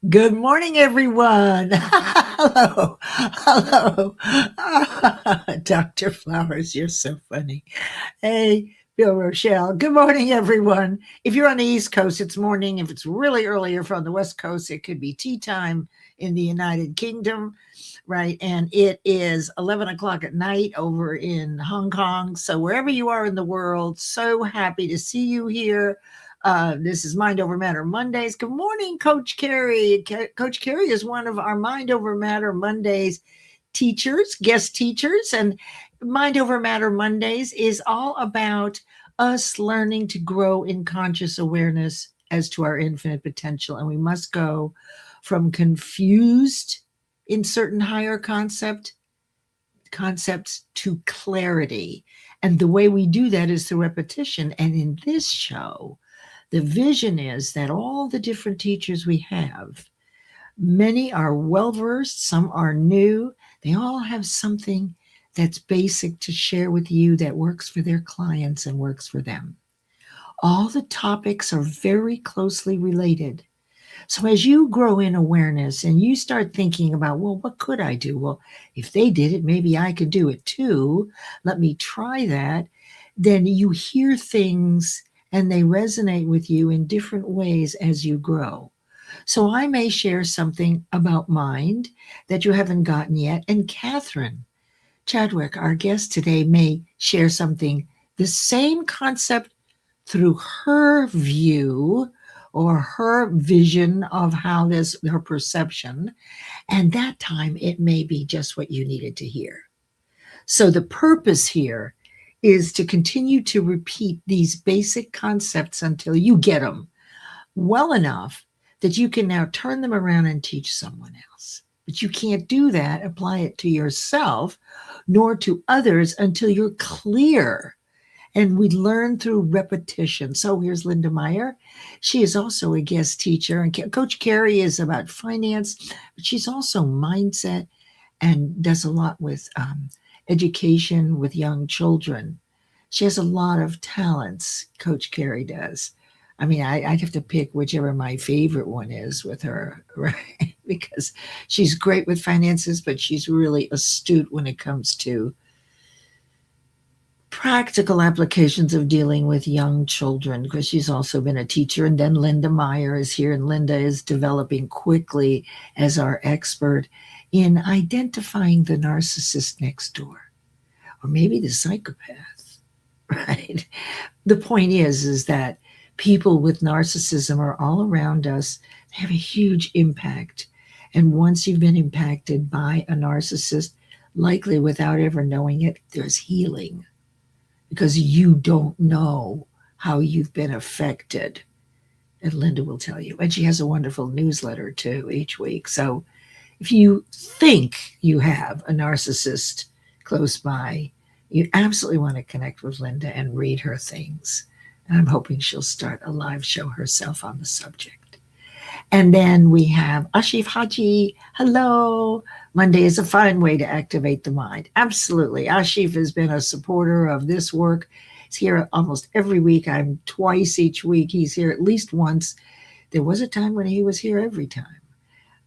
Good morning, everyone. Hello. Hello. Dr. Flowers, you're so funny. Hey, Bill Rochelle. Good morning, everyone. If you're on the East Coast, it's morning. If it's really earlier from the West Coast, it could be tea time in the United Kingdom, right? And it is 11 o'clock at night over in Hong Kong. So, wherever you are in the world, so happy to see you here. This is Mind Over Matter Mondays. Good morning, Coach Carrie. Coach Carrie is one of our Mind Over Matter Mondays teachers, guest teachers. And Mind Over Matter Mondays is all about us learning to grow in conscious awareness as to our infinite potential. And we must go from confused in certain higher concepts to clarity. And the way we do that is through repetition. And in this show, the vision is that all the different teachers we have, many are well-versed, some are new. They all have something that's basic to share with you that works for their clients and works for them. All the topics are very closely related. So as you grow in awareness and you start thinking about, well, what could I do? Well, if they did it, maybe I could do it too. Let me try that. Then you hear things and they resonate with you in different ways as you grow. So I may share something about mind that you haven't gotten yet. And Catherine Chadwick, our guest today, may share something, the same concept through her view or her vision of how her perception. And that time it may be just what you needed to hear. So the purpose here is to continue to repeat these basic concepts until you get them well enough that you can now turn them around and teach someone else. But you can't do that, apply it to yourself, nor to others until you're clear. And we learn through repetition. So here's Linda Meyer. She is also a guest teacher. And Coach Carrie is about finance, but she's also mindset and does a lot with education with young children. She has a lot of talents, Coach Carrie does. I mean, I'd have to pick whichever my favorite one is with her, right? Because she's great with finances, but she's really astute when it comes to practical applications of dealing with young children, because she's also been a teacher. And then Linda Meyer is here, and Linda is developing quickly as our expert in identifying the narcissist next door, or maybe the psychopath, right? The point is that people with narcissism are all around us. They have a huge impact. And once you've been impacted by a narcissist, likely without ever knowing it, there's healing, because you don't know how you've been affected. And Linda will tell you. And she has a wonderful newsletter too each week. So if you think you have a narcissist close by, you absolutely want to connect with Linda and read her things. And I'm hoping she'll start a live show herself on the subject. And then we have Ashif Haji. Hello. Monday is a fine way to activate the mind. Absolutely. Ashif has been a supporter of this work. He's here almost every week. I'm twice each week. He's here at least once. There was a time when he was here every time.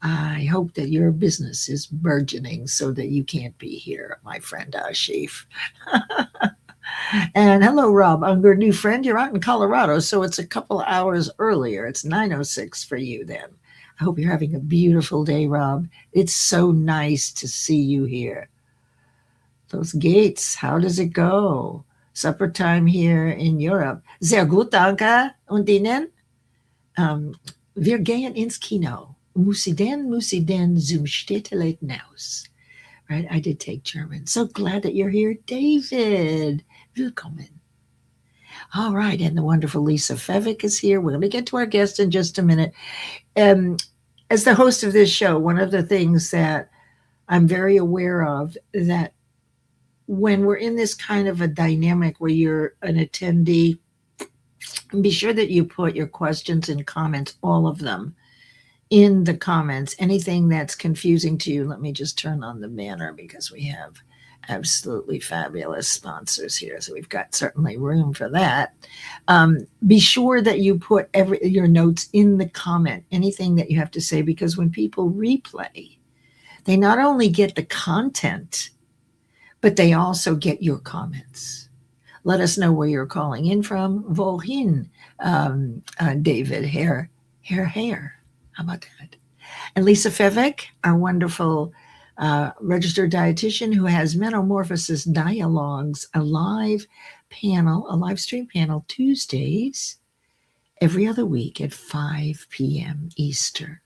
I hope that your business is burgeoning so that you can't be here, my friend Ashif. And hello, Rob. I'm your new friend. You're out in Colorado, so it's a couple hours earlier. It's 9:06 for you then. I hope you're having a beautiful day, Rob. It's so nice to see you here. Those gates, how does it go? Supper time here in Europe. Sehr gut, danke. Und Ihnen? Wir gehen ins Kino. Musiden zum Städteleiten aus. Right? I did take German. So glad that you're here, David. Willkommen. All right. And the wonderful Lisa Fevick is here. We're going to get to our guest in just a minute. As the host of this show, one of the things that I'm very aware of, that when we're in this kind of a dynamic where you're an attendee, be sure that you put your questions and comments, all of them, in the comments. Anything that's confusing to you, let me just turn on the banner because we have Absolutely fabulous sponsors here. So we've got certainly room for that. Be sure that you put your notes in the comment, anything that you have to say, because when people replay, they not only get the content, but they also get your comments. Let us know where you're calling in from. Volhin, David, hair. How about that? And 𝗧𝗵𝗍𝗍𝗍, our wonderful registered dietitian who has Metamorphosis Dialogues, a live stream panel Tuesdays every other week at 5 p.m. Eastern.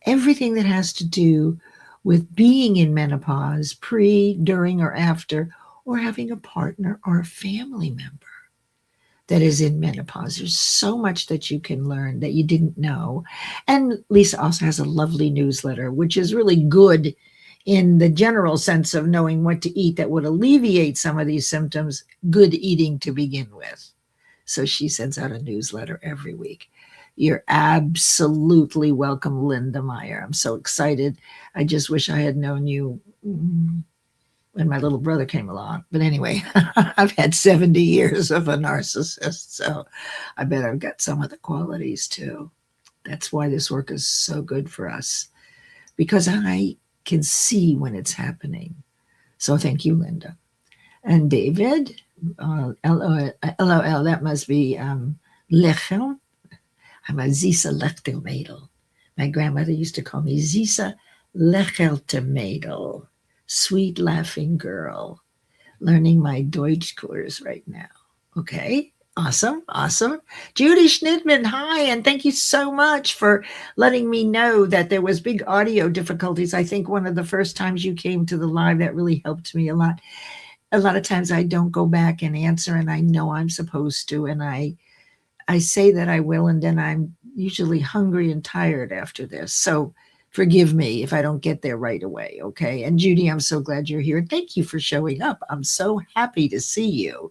Everything that has to do with being in menopause, pre, during, or after, or having a partner or a family member that is in menopause. There's so much that you can learn that you didn't know. And Lisa also has a lovely newsletter, which is really good in the general sense of knowing what to eat that would alleviate some of these symptoms, good eating to begin with. So she sends out a newsletter every week. You're absolutely welcome, Linda Meyer. I'm so excited. I just wish I had known you when my little brother came along. But anyway, I've had 70 years of a narcissist, so I bet I've got some of the qualities too. That's why this work is so good for us, because I can see when it's happening. So thank you, Linda. And David, LOL, that must be lechem. I'm a 𝗧�59𝗿. My grandmother used to call me 𝗧�59𝗿, sweet laughing girl, learning my Deutsch course right now. Okay, awesome. Judy Schnidman, hi, and thank you so much for letting me know that there was big audio difficulties. I think one of the first times you came to the live, that really helped me a lot. A lot of times I don't go back and answer, and I know I'm supposed to, and I say that I will, and then I'm usually hungry and tired after this. So forgive me if I don't get there right away, okay? And Judy, I'm so glad you're here. Thank you for showing up. I'm so happy to see you.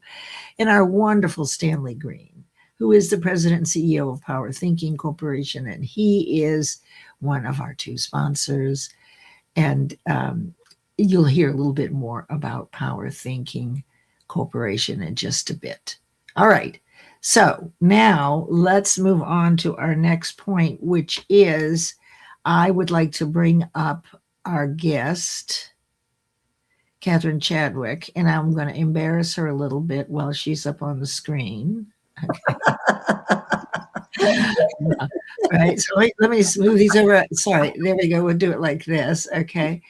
And our wonderful Stanley Green, who is the president and CEO of Power Thinking Corporation, and he is one of our 2 sponsors. And you'll hear a little bit more about Power Thinking Corporation in just a bit. All right. So now let's move on to our next point, which is I would like to bring up our guest, Catherine Chadwick, and I'm going to embarrass her a little bit while she's up on the screen. Okay. Right. So let me smooth these over. Sorry. There we go. We'll do it like this. Okay.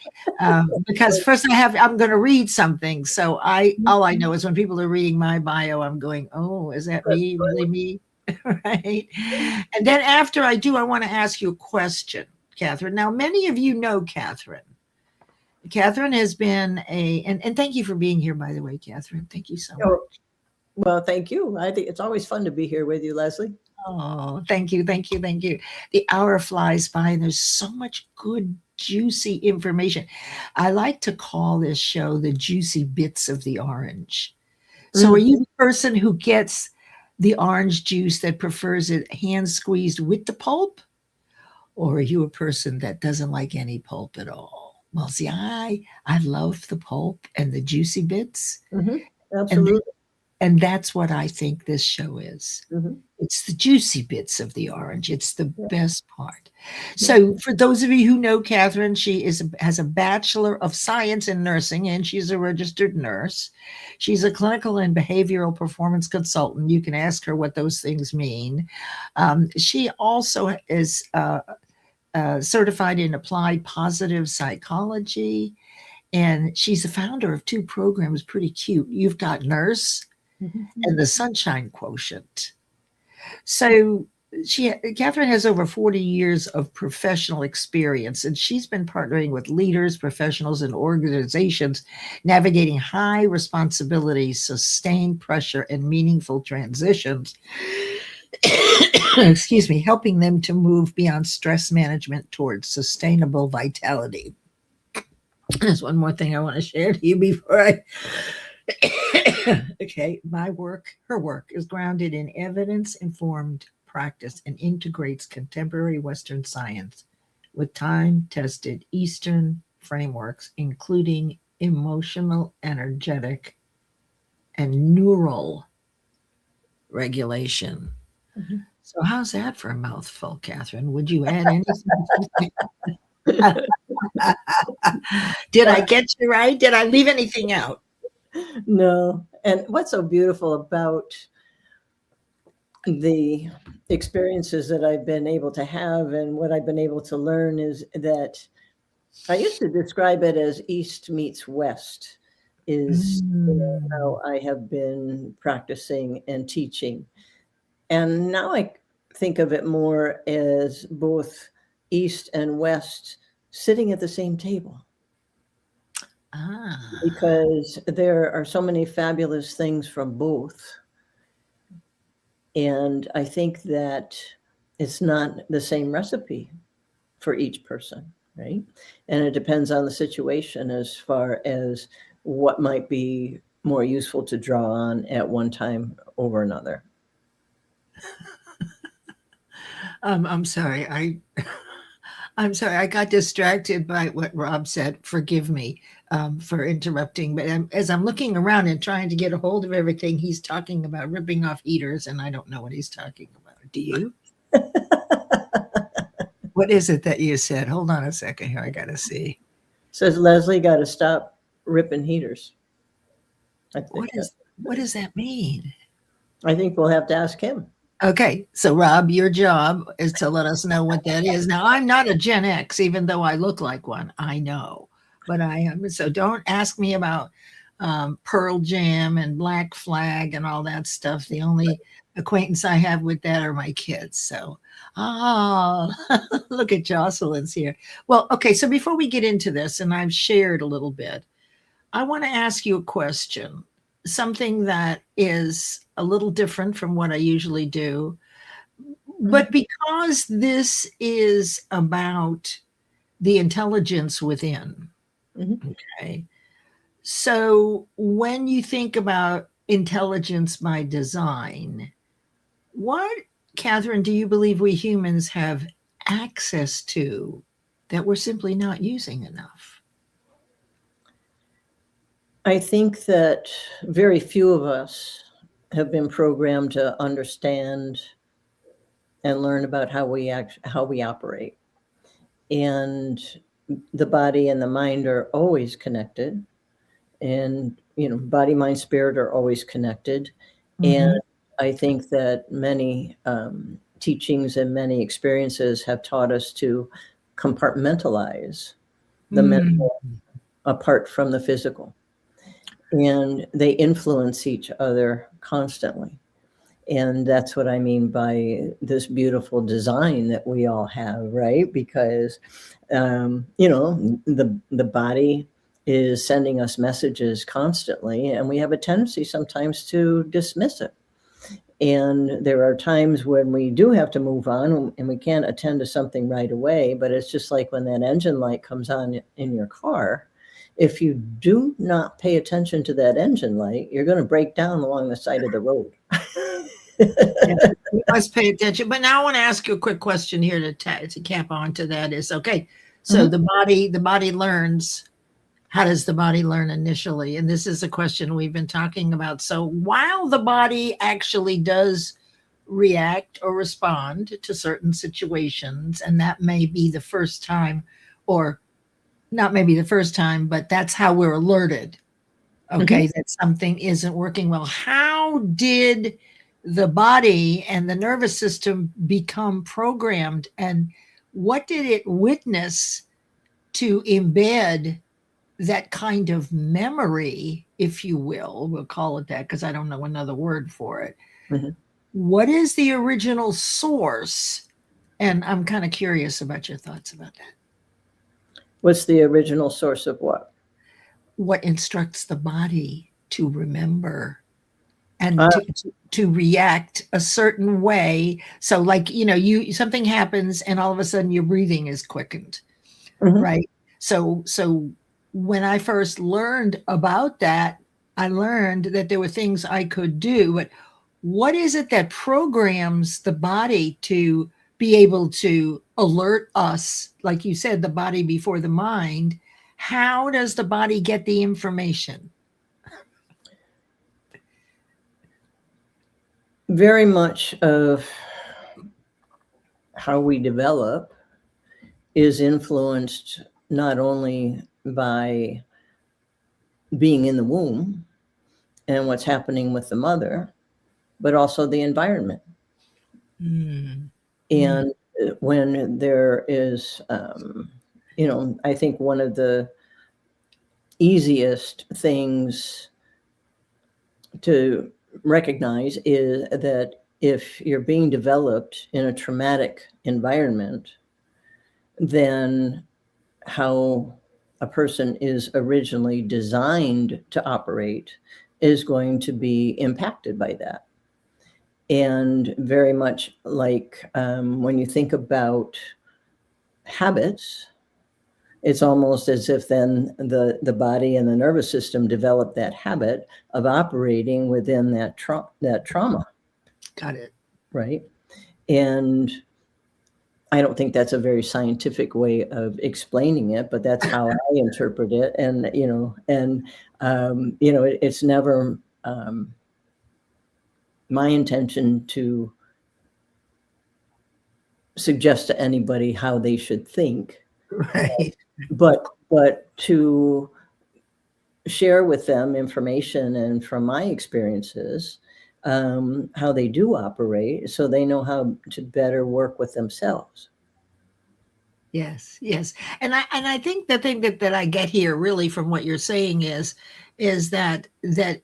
Because first I'm going to read something. So all I know is when people are reading my bio, I'm going, oh, is that me? Really me? Right. And then after I do, I want to ask you a question, Catherine. Now, many of you know Catherine. Catherine has been and thank you for being here, by the way, Catherine. Thank you so much. Well, thank you. I think it's always fun to be here with you, Leslie. Oh, thank you. The hour flies by and there's so much good, juicy information. I like to call this show the juicy bits of the orange. So are you the person who gets the orange juice that prefers it hand squeezed with the pulp? Or are you a person that doesn't like any pulp at all? Well, see, I love the pulp and the juicy bits. Absolutely. And that's what I think this show is. It's the juicy bits of the orange. It's the best part. So for those of you who know Catherine, she has a Bachelor of Science in Nursing, and she's a registered nurse. She's a clinical and behavioral performance consultant. You can ask her what those things mean. She also is certified in applied positive psychology, and she's the founder of 2 programs, pretty cute. You've got Nurse and the Sunshine Quotient. So Catherine has over 40 years of professional experience, and she's been partnering with leaders, professionals, and organizations navigating high responsibility, sustained pressure, and meaningful transitions. Excuse me, helping them to move beyond stress management towards sustainable vitality. There's one more thing I want to share to you before I okay, her work is grounded in evidence-informed practice and integrates contemporary Western science with time-tested Eastern frameworks, including emotional, energetic, and neural regulation. Mhm. So how's that for a mouthful, Catherine? Would you add anything? Did I get you right? Did I leave anything out? No. And what's so beautiful about the experiences that I've been able to have and what I've been able to learn is that I used to describe it as East meets West is how I have been practicing and teaching. And now I think of it more as both East and West sitting at the same table. Because there are so many fabulous things from both. And I think that it's not the same recipe for each person, right? And it depends on the situation as far as what might be more useful to draw on at one time over another. I'm sorry. I'm sorry. I got distracted by what Rob said. Forgive me for interrupting. But as I'm looking around and trying to get a hold of everything, he's talking about ripping off heaters, and I don't know what he's talking about. Do you? What is it that you said? Hold on a second here. I got to see. Says Leslie got to stop ripping heaters. What does that mean? I think we'll have to ask him. Okay, so Rob, your job is to let us know what that is. Now, I'm not a Gen X, even though I look like one. I know, but I am. So don't ask me about Pearl Jam and Black Flag and all that stuff. The only acquaintance I have with that are my kids. So, look at Jocelyn's here. Well, okay, so before we get into this, and I've shared a little bit, I want to ask you a question, something that is a little different from what I usually do. But because this is about the intelligence within, okay? So when you think about intelligence by design, what, Catherine, do you believe we humans have access to that we're simply not using enough? I think that very few of us have been programmed to understand and learn about how we operate. And the body and the mind are always connected. And, body, mind, spirit are always connected. And I think that many teachings and many experiences have taught us to compartmentalize the mental apart from the physical. And they influence each other constantly. And that's what I mean by this beautiful design that we all have, right? Because, the body is sending us messages constantly, and we have a tendency sometimes to dismiss it. And there are times when we do have to move on and we can't attend to something right away, but it's just like when that engine light comes on in your car. If you do not pay attention to that engine light, you're going to break down along the side of the road. You must pay attention. But now I want to ask you a quick question here to cap on to that is, okay, so the body learns. How does the body learn initially? And this is a question we've been talking about. So while the body actually does react or respond to certain situations, and that may be the first time, or not maybe the first time, but that's how we're alerted, okay, that something isn't working well. How did the body and the nervous system become programmed, and what did it witness to embed that kind of memory, if you will? We'll call it that because I don't know another word for it. What is the original source? And I'm kind of curious about your thoughts about that. What's the original source of what? What instructs the body to remember and to react a certain way? So like, something happens and all of a sudden your breathing is quickened, right? So when I first learned about that, I learned that there were things I could do, but what is it that programs the body to be able to alert us? Like you said, the body before the mind. How does the body get the information? Very much of how we develop is influenced not only by being in the womb and what's happening with the mother, but also the environment. Mm. And when there is, I think one of the easiest things to recognize is that if you're being developed in a traumatic environment, then how a person is originally designed to operate is going to be impacted by that. And very much like when you think about habits, it's almost as if then the body and the nervous system develop that habit of operating within that trauma. Got it. Right. And I don't think that's a very scientific way of explaining it, but that's how I interpret it. And, it's never my intention to suggest to anybody how they should think. Right. But to share with them information and from my experiences, how they do operate, so they know how to better work with themselves. Yes, yes. And I think the thing that I get here really from what you're saying is that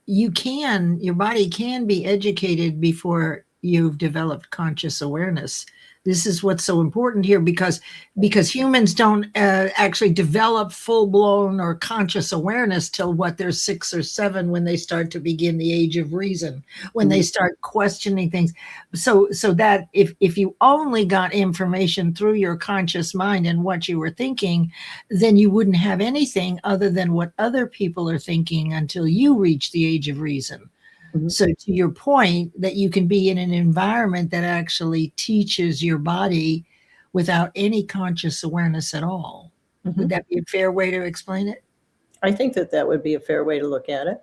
your body can be educated before you've developed conscious awareness. This is what's so important here because humans don't actually develop full-blown or conscious awareness till they're 6 or 7, when they start to begin the age of reason, when they start questioning things. So that if you only got information through your conscious mind and what you were thinking, then you wouldn't have anything other than what other people are thinking until you reach the age of reason. So to your point, that you can be in an environment that actually teaches your body without any conscious awareness at all. Would that be a fair way to explain it? I think that would be a fair way to look at it.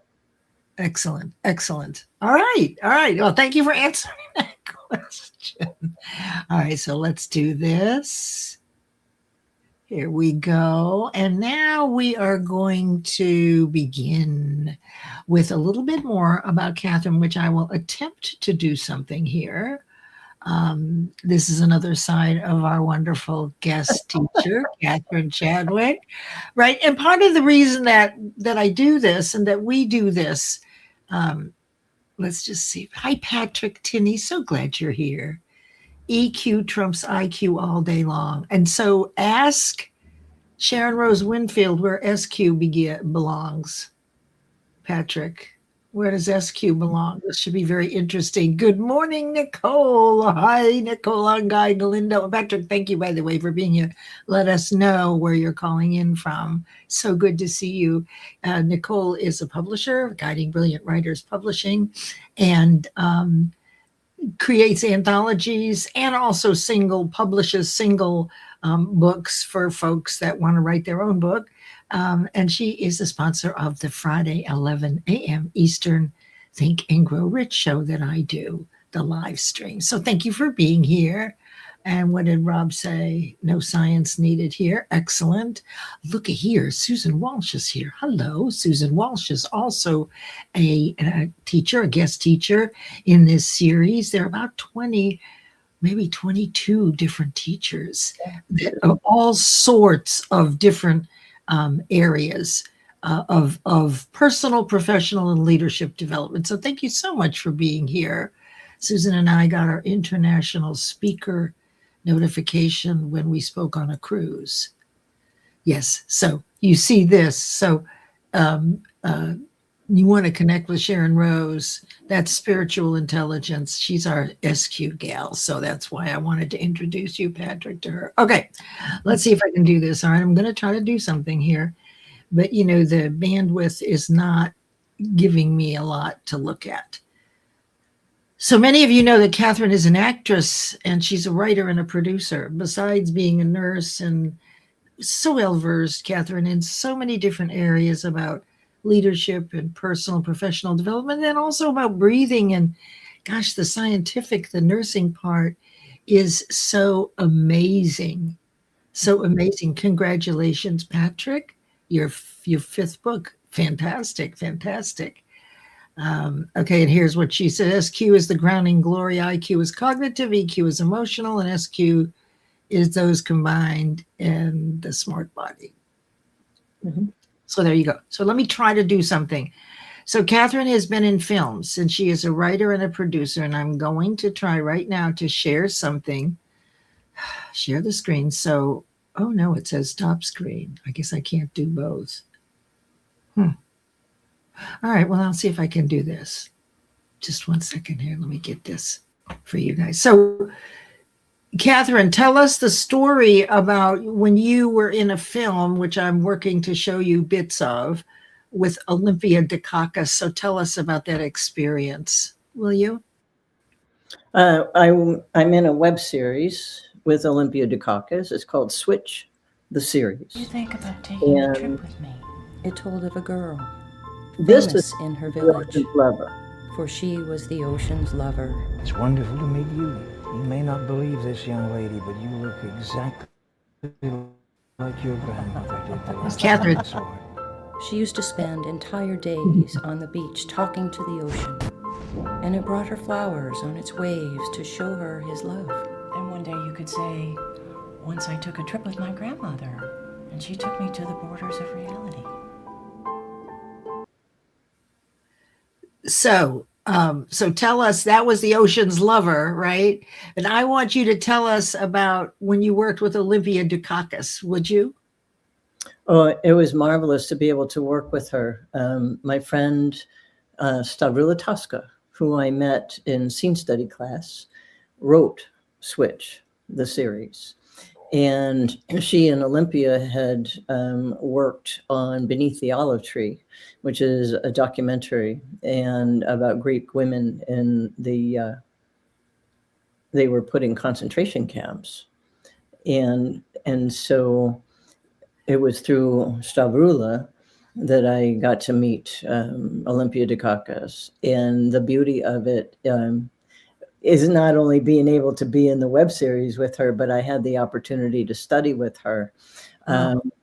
Excellent. Excellent. All right. All right. Well, thank you for answering that question. All right. So let's do this. Here we go. And now we are going to begin with a little bit more about Catherine, which I will attempt to do something here. This is another side of our wonderful guest teacher, Catherine Chadwick, right? And part of the reason that I do this and that we do this, let's just see. Hi, Patrick Tinney. So glad you're here. EQ trumps IQ all day long. And so ask Sharon Rose Winfield where SQ belongs. Patrick, where does SQ belong? This should be very interesting. Good morning, Nicole. Hi, Nicole, Guy, Galindo. Patrick, thank you, by the way, for being here. Let us know where you're calling in from. So good to see you. Nicole is a publisher, Guiding Brilliant Writers Publishing, and creates anthologies and also publishes single books for folks that want to write their own book. And she is the sponsor of the Friday 11 a.m. Eastern Think and Grow Rich show that I do, the live stream. So thank you for being here. And what did Rob say? No science needed here. Excellent. Look at here. Susan Walsh is here. Hello. Susan Walsh is also a teacher, a guest teacher in this series. There are about 20, maybe 22 different teachers that are all sorts of different areas of personal, professional, and leadership development. So thank you so much for being here. Susan and I got our international speaker notification when we spoke on a cruise. Yes, so you see this. So you want to connect with Sharon Rose. That's spiritual intelligence. She's our SQ gal. So that's why I wanted to introduce you, Patrick, to her. Okay, let's see if I can do this. All right, I'm going to try to do something here. But, the bandwidth is not giving me a lot to look at. So many of you know that Catherine is an actress and she's a writer and a producer, besides being a nurse and so well versed, Catherine, in so many different areas about leadership and personal and professional development, and also about breathing. And gosh, the scientific, the nursing part is so amazing. So amazing. Congratulations, Patrick. Your fifth book. Fantastic, fantastic. Okay, and here's what she said. SQ is the grounding glory. IQ is cognitive. EQ is emotional. And SQ is those combined in the smart body. Mm-hmm. So there you go. So let me try to do something. So Catherine has been in films, and she is a writer and a producer, and I'm going to try right now to share something. Share the screen. So, oh no, it says stop screen. I guess I can't do both. All right, well, I'll see if I can do this. Just 1 second here. Let me get this for you guys. So, Catherine, tell us the story about when you were in a film, which I'm working to show you bits of, with 𝗠𝗜𝗡𝗗𝗿 𝗠𝗜𝗡𝗗. So tell us about that experience, will you? I'm in a web series with 𝗠𝗜𝗡𝗗𝗿. It's called Switch, the series. You think about taking a trip with me? It told of a girl, This famous is in her the village, ocean's lover. for she was the ocean's lover. It's wonderful to meet you. You may not believe this, young lady, but you look exactly like your grandmother did the last Catherine. time I saw her. She used to spend entire days on the beach talking to the ocean, and it brought her flowers on its waves to show her his love. And one day you could say, once I took a trip with my grandmother, and she took me to the borders of reality. So tell us, that was the ocean's lover, right? And I want you to tell us about when you worked with 𝗠𝗜𝗡𝗗𝗖 𝗠𝗜𝗡𝗗𝗖, would you? Oh, it was marvelous to be able to work with her. My friend 𝗧𝗵𝗿𝗆𝗆, who I met in scene study class, wrote Switch, the series. And she and Olympia had worked on Beneath the Olive Tree, which is a documentary and about Greek women in they were put in concentration camps. And so it was through 𝗧𝗵𝗿𝗆 that I got to meet 𝗠𝗜𝗡𝗗𝗃𝗃. And the beauty of it is not only being able to be in the web series with her, but I had the opportunity to study with her.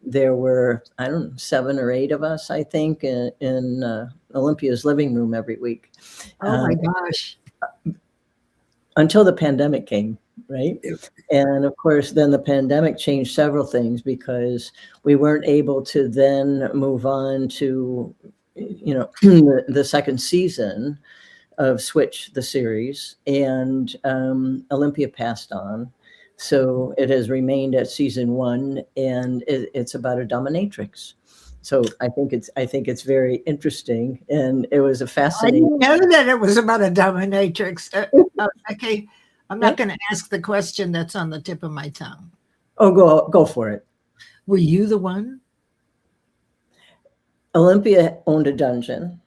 There were, I don't know, 7 or 8 of us, I think, in Olympia's living room every week. Oh my gosh. Until the pandemic came, right? And of course, then the pandemic changed several things because we weren't able to then move on to, the second season of Switch, the series, and Olympia passed on. So it has remained at season 1, and it's about a dominatrix. So I think it's very interesting, and it was a fascinating. I didn't know that it was about a dominatrix. Okay, I'm not going to ask the question that's on the tip of my tongue. Oh, go for it. Were you the one? Olympia owned a dungeon.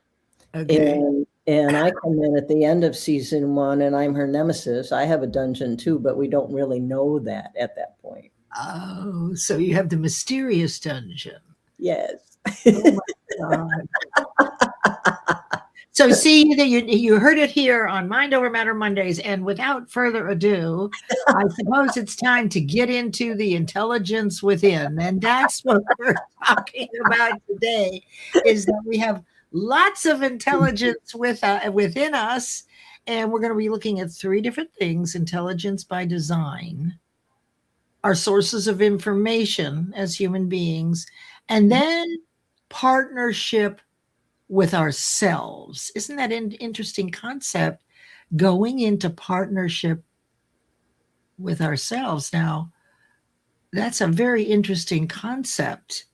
Okay. And I come in at the end of season 1, and I'm her nemesis. I have a dungeon too, but we don't really know that at that point. Oh, so you have the mysterious dungeon. Yes. Oh my God. So see that you heard it here on Mind Over Matter Mondays, and without further ado, I suppose it's time to get into the intelligence within, and that's what we're talking about today. Is that we have lots of intelligence within us, and we're going to be looking at 3 different things: intelligence by design, our sources of information as human beings, and then partnership with ourselves. Isn't that an interesting concept? Going into partnership with ourselves. Now, that's a very interesting concept.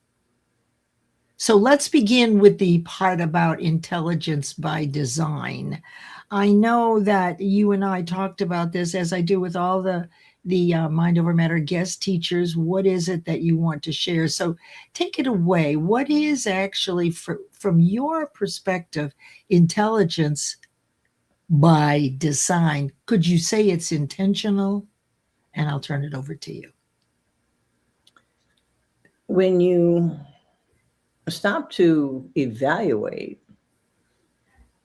So let's begin with the part about intelligence by design. I know that you and I talked about this, as I do with all the Mind Over Matter guest teachers. What is it that you want to share? So take it away. What is actually, from your perspective, intelligence by design? Could you say it's intentional? And I'll turn it over to you. when you stop to evaluate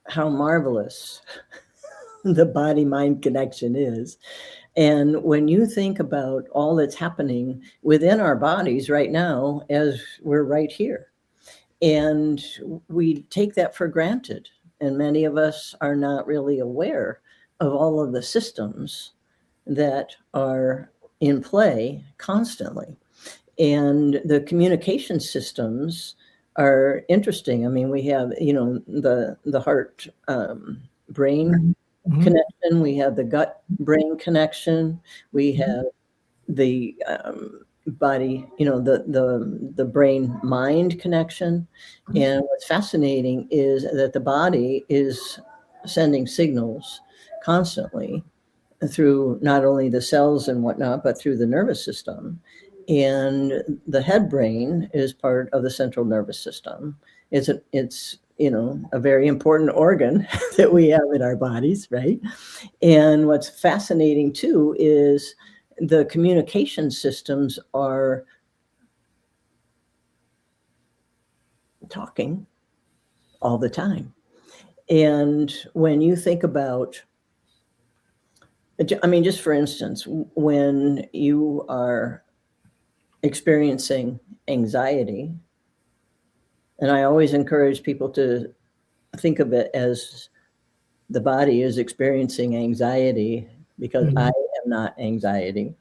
how marvelous the body-mind connection is, and when you think about all that's happening within our bodies right now as we're right here, and we take that for granted, and many of us are not really aware of all of the systems that are in play constantly. And the communication systems are interesting. I mean, we have, you know, the heart brain connection, we have the gut brain connection, we have the body, you know, the brain mind connection. And what's fascinating is that the body is sending signals constantly through not only the cells and whatnot, but through the nervous system. And the head brain is part of the central nervous system. It's you know, a very important organ that we have in our bodies, right? And what's fascinating too is the communication systems are talking all the time. And when you think about, I mean, just for instance, when you are experiencing anxiety, and I always encourage people to think of it as the body is experiencing anxiety, because I am not anxiety.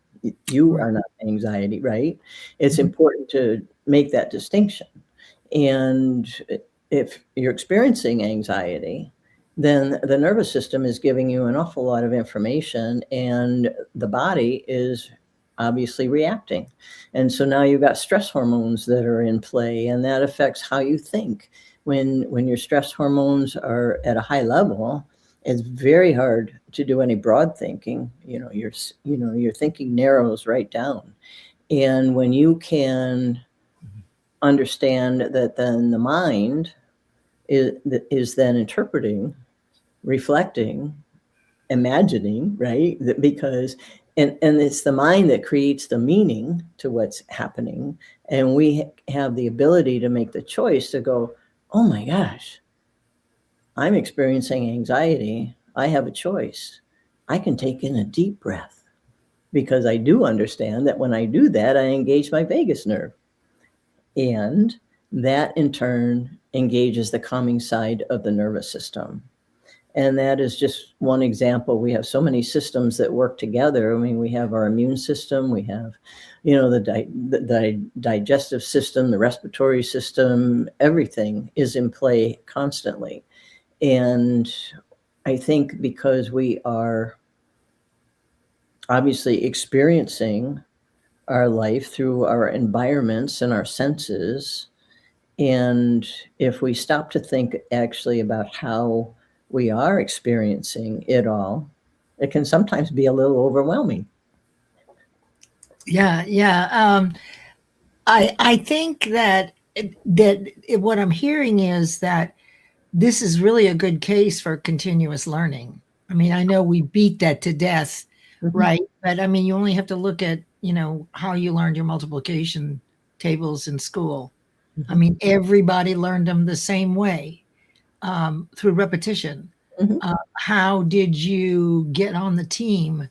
You are not anxiety, right? It's important to make that distinction. And if you're experiencing anxiety, then the nervous system is giving you an awful lot of information, and the body is obviously reacting. And so now you've got stress hormones that are in play, and that affects how you think. When your stress hormones are at a high level, it's very hard to do any broad thinking. Your thinking narrows right down. And when you can understand that, then the mind is then interpreting, reflecting, imagining, right? Because and it's the mind that creates the meaning to what's happening. And we have the ability to make the choice to go, oh my gosh, I'm experiencing anxiety. I have a choice. I can take in a deep breath, because I do understand that when I do that, I engage my vagus nerve. And that in turn engages the calming side of the nervous system. And that is just one example. We have so many systems that work together. I mean, we have our immune system, we have, the digestive system, the respiratory system, everything is in play constantly. And I think because we are obviously experiencing our life through our environments and our senses, and if we stop to think actually about how we are experiencing it all, it can sometimes be a little overwhelming. Yeah. I think that what I'm hearing is that this is really a good case for continuous learning. I mean, I know we beat that to death, right? But I mean, you only have to look at, how you learned your multiplication tables in school. I mean, everybody learned them the same way, through repetition. How did you get on the team,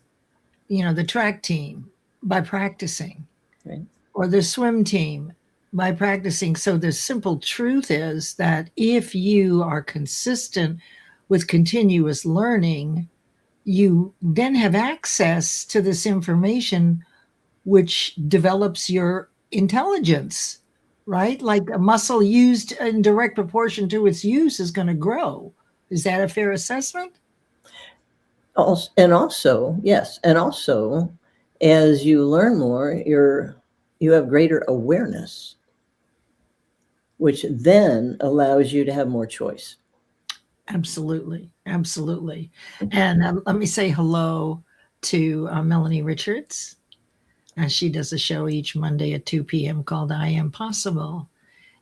the track team? By practicing, right? Or the swim team by practicing. So the simple truth is that if you are consistent with continuous learning, you then have access to this information, which develops your intelligence, right? Like a muscle used in direct proportion to its use is going to grow. Is that a fair assessment? Also, yes. And also, as you learn more, you have greater awareness, which then allows you to have more choice. Absolutely. And let me say hello to Melanie Richards. And she does a show each Monday at 2 p.m. called I Am Possible,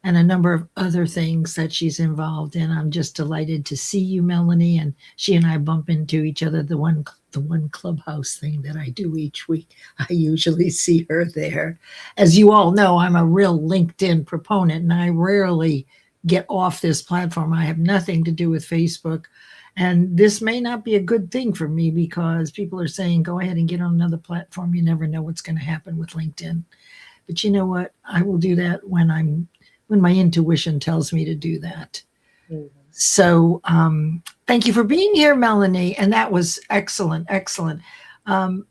and a number of other things that she's involved in. I'm just delighted to see you, Melanie. And she and I bump into each other the one the one clubhouse thing that I do each week. I usually see her there. As you all know, I'm a real LinkedIn proponent, and I rarely get off this platform. I have nothing to do with Facebook. And this may not be a good thing for me because people are saying, go ahead and get on another platform. You never know what's going to happen with LinkedIn. But you know what? I will do that when my intuition tells me to do that. Mm-hmm. So thank you for being here, Melanie. And that was excellent, excellent.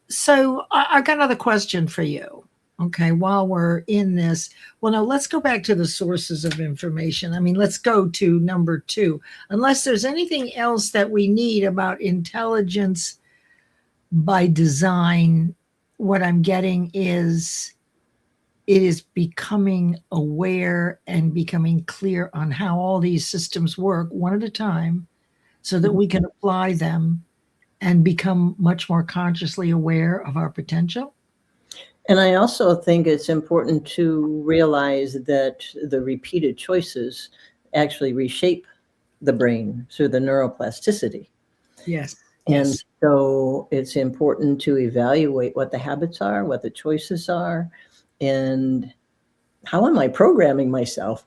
So I got another question for you. Okay, while we're in this, well, no, let's go back to the sources of information. I mean, let's go to number 2. Unless there's anything else that we need about intelligence by design, what I'm getting is it is becoming aware and becoming clear on how all these systems work one at a time so that we can apply them and become much more consciously aware of our potential. And I also think it's important to realize that the repeated choices actually reshape the brain through the neuroplasticity. Yes. And yes. So it's important to evaluate what the habits are, what the choices are, and how am I programming myself,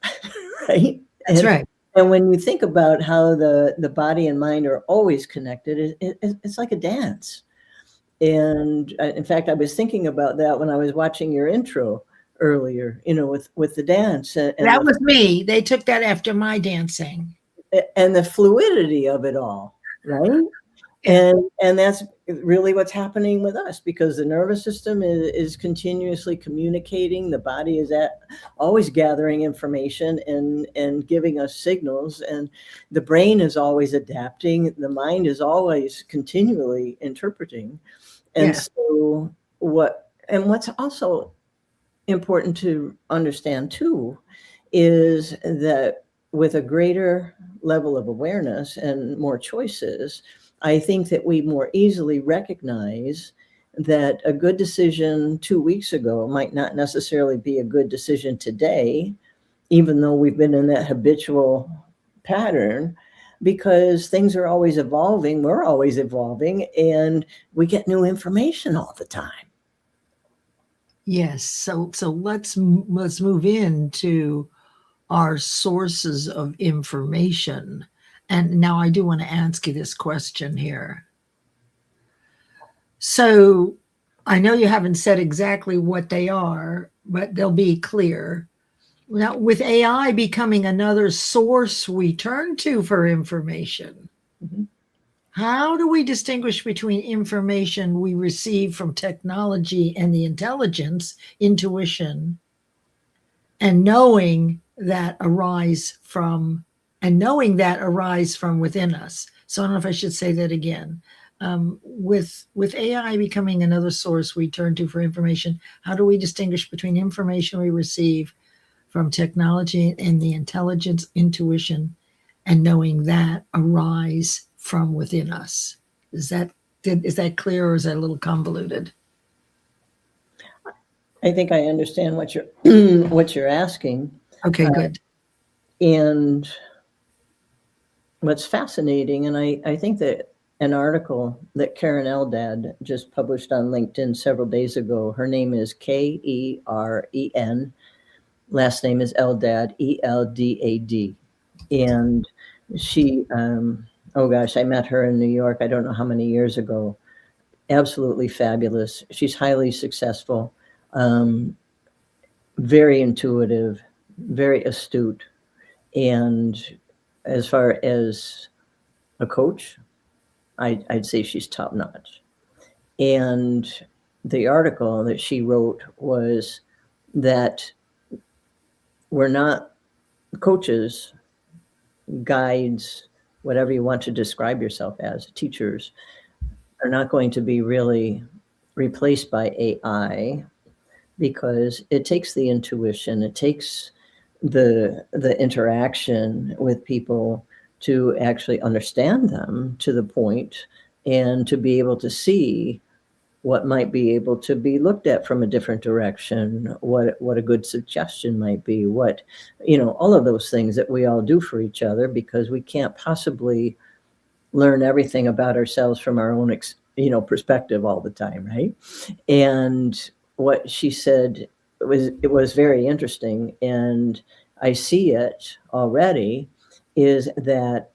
right? That's right. And when you think about how the body and mind are always connected, it's like a dance. And in fact, I was thinking about that when I was watching your intro earlier, you know, with the dance. And that was me. They took that after my dancing. And the fluidity of it all, right? And that's really what's happening with us, because the nervous system is continuously communicating. The body is always gathering information and giving us signals. And the brain is always adapting. The mind is always continually interpreting. And so what's also important to understand too is that with a greater level of awareness and more choices, I think that we more easily recognize that a good decision 2 weeks ago might not necessarily be a good decision today, even though we've been in that habitual pattern, because things are always evolving, we're always evolving, and we get new information all the time. Yes. So let's move into our sources of information. And now I do want to ask you this question here. So I know you haven't said exactly what they are, but they'll be clear. Now, with AI becoming another source we turn to for information, how do we distinguish between information we receive from technology and the intelligence, intuition, and knowing that arise from within us? So I don't know if I should say that again. With AI becoming another source we turn to for information, how do we distinguish between information we receive from technology and the intelligence, intuition, and knowing that arise from within us? Is that clear, or is that a little convoluted? I think I understand what you're asking. Okay, good. And what's fascinating, and I think that an article that 𝗕𝗏𝗏𝗏 just published on LinkedIn several days ago, her name is K-E-R-E-N, last name is Eldad, E-L-D-A-D. And she, oh gosh, I met her in New York, I don't know how many years ago. Absolutely fabulous. She's highly successful, very intuitive, very astute. And as far as a coach, I'd say she's top notch. And the article that she wrote was that we're not coaches, guides, whatever you want to describe yourself as, teachers, are not going to be really replaced by AI, because it takes the intuition, it takes the interaction with people to actually understand them to the point, and to be able to see what might be able to be looked at from a different direction, what a good suggestion might be, what, you know, all of those things that we all do for each other, because we can't possibly learn everything about ourselves from our own perspective all the time, right? And what she said was very interesting, and I see it already, is that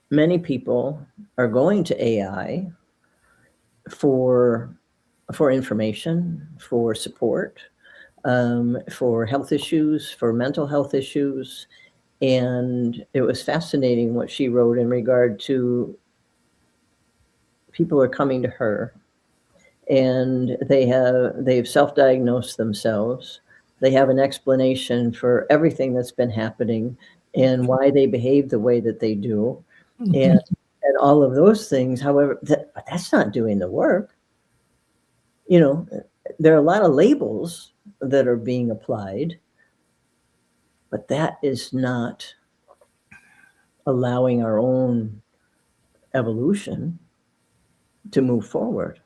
many people are going to AI for information, for support, for health issues, for mental health issues. And it was fascinating what she wrote in regard to people are coming to her and they've self-diagnosed themselves. They have an explanation for everything that's been happening and why they behave the way that they do. And all of those things. However, that's not doing the work. There are a lot of labels that are being applied, but that is not allowing our own evolution to move forward.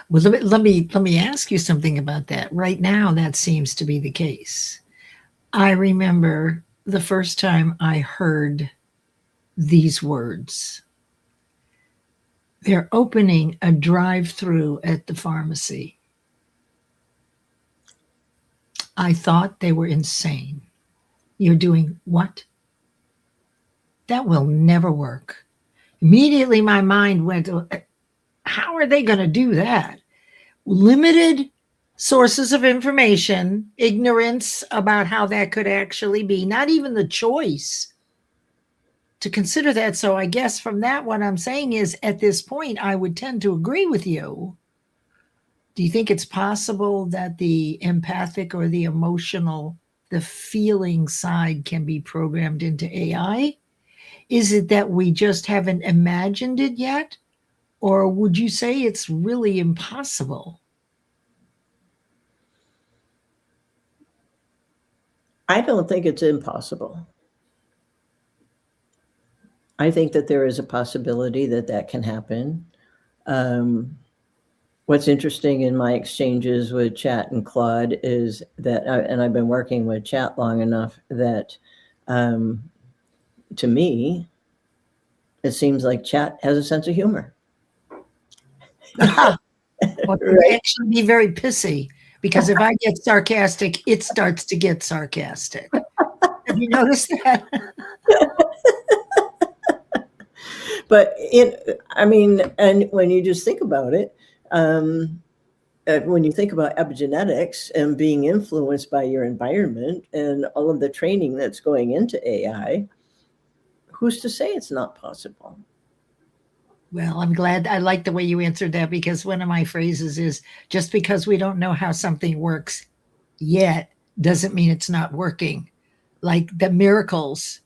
Well, let me ask you something about that. Right now, that seems to be the case. I remember the first time I heard these words. They're opening a drive-through at the pharmacy. I thought they were insane. You're doing what? That will never work. Immediately my mind went, how are they going to do that? Limited sources of information, ignorance about how that could actually be, not even the choice to consider that. So I guess from that, what I'm saying is at this point, I would tend to agree with you. Do you think it's possible that the empathic or the emotional, the feeling side can be programmed into AI? Is it that we just haven't imagined it yet? Or would you say it's really impossible? I don't think it's impossible. I think that there is a possibility that can happen. What's interesting in my exchanges with Chat and Claude is that, and I've been working with Chat long enough that to me, it seems like Chat has a sense of humor. Well, it actually be very pissy, because if I get sarcastic, it starts to get sarcastic. Have you noticed that? But and when you just think about it, when you think about epigenetics and being influenced by your environment and all of the training that's going into AI, who's to say it's not possible? Well, I'm glad. I like the way you answered that, because one of my phrases is, just because we don't know how something works yet doesn't mean it's not working. Like the miracles,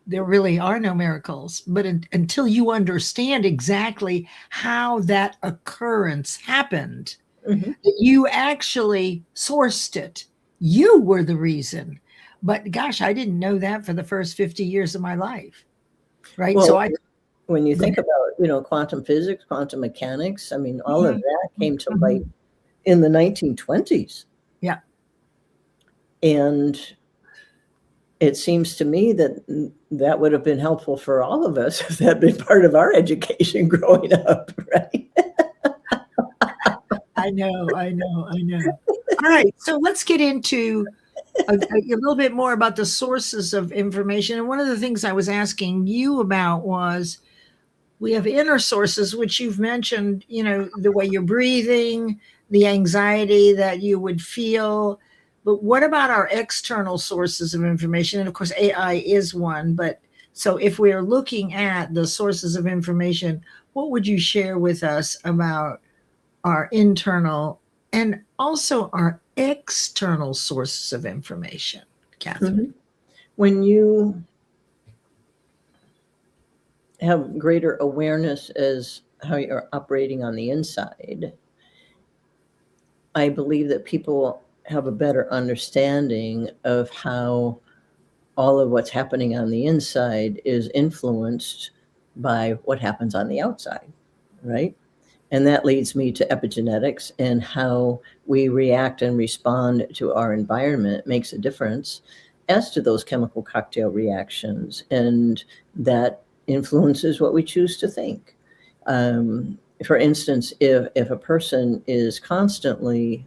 there really are no miracles, but until you understand exactly how that occurrence happened, you actually sourced it. You were the reason. But gosh, I didn't know that for the first 50 years of my life. Right. Well, So when you think about, quantum physics, quantum mechanics, all of that came to light in the 1920s. Yeah. And it seems to me that that would have been helpful for all of us if that had been part of our education growing up, right? I know. All right. So let's get into a little bit more about the sources of information. And one of the things I was asking you about was, we have inner sources, which you've mentioned, the way you're breathing, the anxiety that you would feel. But what about our external sources of information? And of course, AI is one. But so if we're looking at the sources of information, what would you share with us about our internal and also our external sources of information, Catherine? When you have greater awareness as how you're operating on the inside, I believe that people have a better understanding of how all of what's happening on the inside is influenced by what happens on the outside, right? And that leads me to epigenetics, and how we react and respond to our environment makes a difference as to those chemical cocktail reactions. And that influences what we choose to think. For instance, if a person is constantly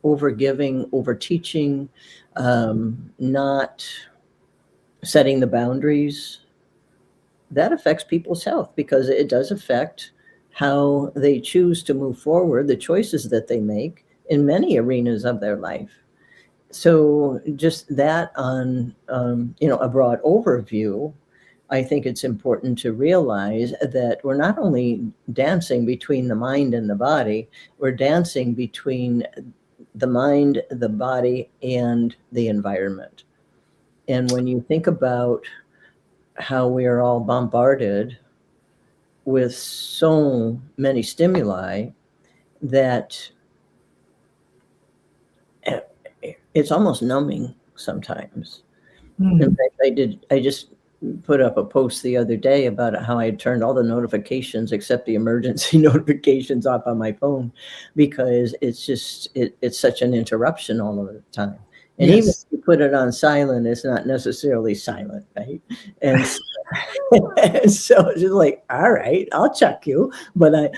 overgiving, overteaching, not setting the boundaries, that affects people's health, because it does affect how they choose to move forward, the choices that they make in many arenas of their life. So just that on, a broad overview, I think it's important to realize that we're not only dancing between the mind and the body, we're dancing between the mind, the body, and the environment. And when you think about how we are all bombarded with so many stimuli, that it's almost numbing sometimes. In fact, I just put up a post the other day about how I had turned all the notifications except the emergency notifications off on my phone, because it's such an interruption all of the time. And even if you put it on silent, it's not necessarily silent, right? And and so it's just like, all right, I'll check you, but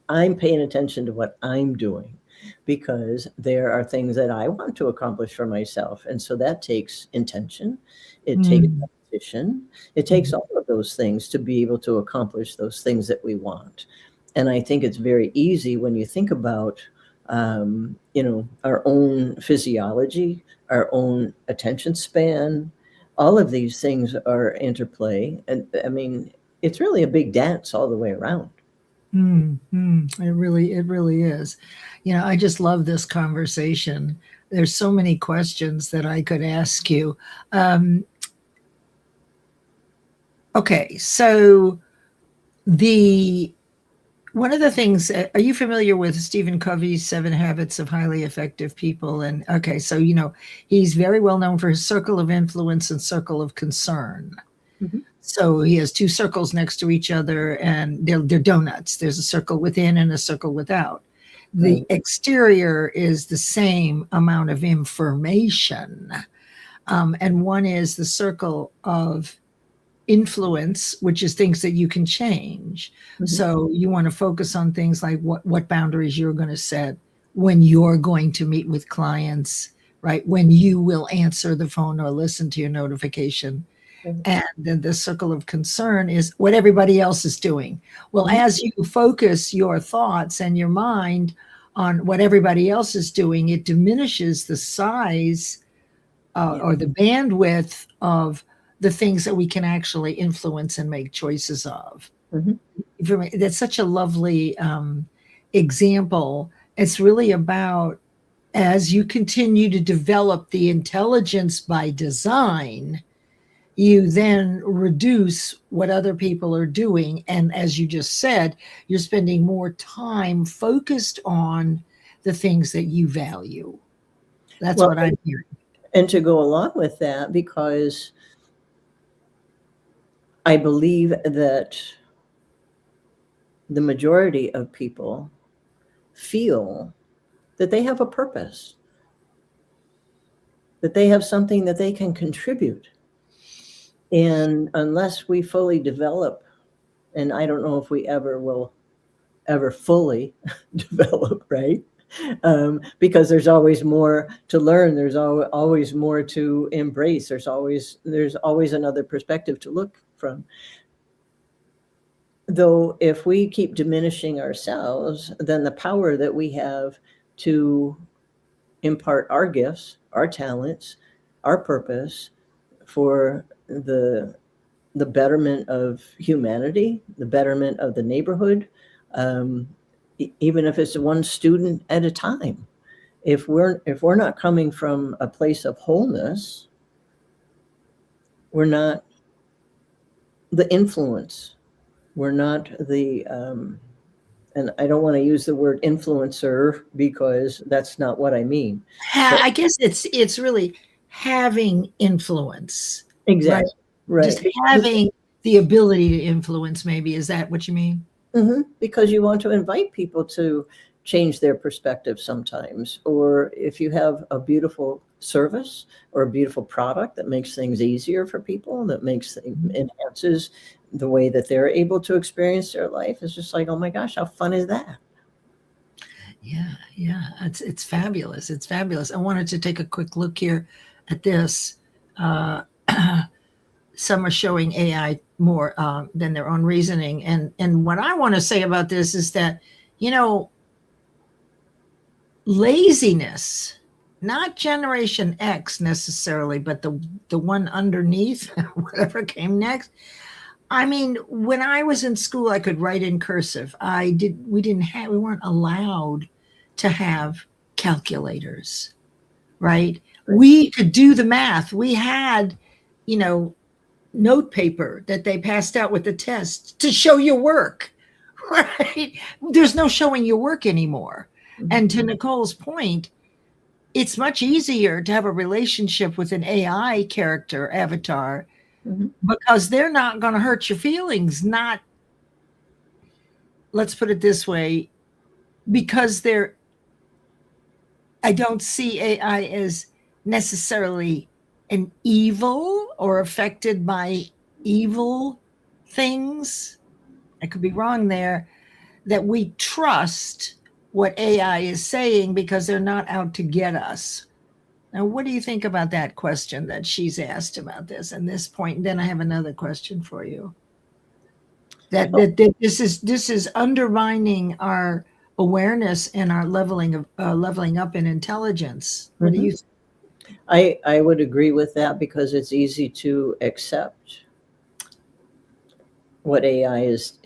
I'm paying attention to what I'm doing, because there are things that I want to accomplish for myself. And so that takes intention. It takes repetition. It takes all of those things to be able to accomplish those things that we want. And I think it's very easy when you think about, our own physiology, our own attention span, all of these things are interplay. And I mean, it's really a big dance all the way around. It really is. I just love this conversation. There's so many questions that I could ask you. Okay, so one of the things, are you familiar with Stephen Covey's 7 Habits of Highly Effective People? And okay, so he's very well known for his circle of influence and circle of concern. So he has 2 circles next to each other, and they're donuts. There's a circle within and a circle without. The exterior is the same amount of information. And one is the circle of influence, which is things that you can change. So you want to focus on things like what boundaries you're going to set, when you're going to meet with clients, right? When you will answer the phone or listen to your notification. And then the circle of concern is what everybody else is doing. Well, as you focus your thoughts and your mind on what everybody else is doing, it diminishes the size or the bandwidth of the things that we can actually influence and make choices of. That's such a lovely example. It's really about, as you continue to develop the intelligence by design, you then reduce what other people are doing. And as you just said, you're spending more time focused on the things that you value. That's what I'm hearing. And to go along with that, because I believe that the majority of people feel that they have a purpose, that they have something that they can contribute. And unless we fully develop, and I don't know if we will ever fully develop, right? Because there's always more to learn. There's always more to embrace. There's always another perspective to look from. Though if we keep diminishing ourselves, then the power that we have to impart our gifts, our talents, our purpose for the betterment of humanity, the betterment of the neighborhood, even if it's one student at a time. If we're not coming from a place of wholeness, we're not the influence. We're not the, and I don't want to use the word influencer, because that's not what I mean. I guess it's really having influence. Exactly. Right. Just having the ability to influence, maybe. Is that what you mean? Because you want to invite people to change their perspective sometimes. Or if you have a beautiful service or a beautiful product that makes things easier for people, that enhances the way that they're able to experience their life, it's just like, oh my gosh, how fun is that? Yeah, it's fabulous. It's fabulous. I wanted to take a quick look here at this. Some are showing AI more than their own reasoning. And what I want to say about this is that, laziness, not Generation X necessarily, but the one underneath, whatever came next. I mean, when I was in school, I could write in cursive. We weren't allowed to have calculators, right? We could do the math. We had, note paper that they passed out with the test to show your work, right? There's no showing your work anymore. Mm-hmm. And to Nicole's point, it's much easier to have a relationship with an AI character avatar, mm-hmm. because they're not going to hurt your feelings. Let's put it this way, because I don't see AI as necessarily an evil or affected by evil things. I could be wrong there. That we trust what AI is saying because they're not out to get us. Now, what do you think about that question that she's asked about this and this point? And then I have another question for you. That this is undermining our awareness and our leveling up in intelligence. What do you think? I would agree with that, because it's easy to accept what AI is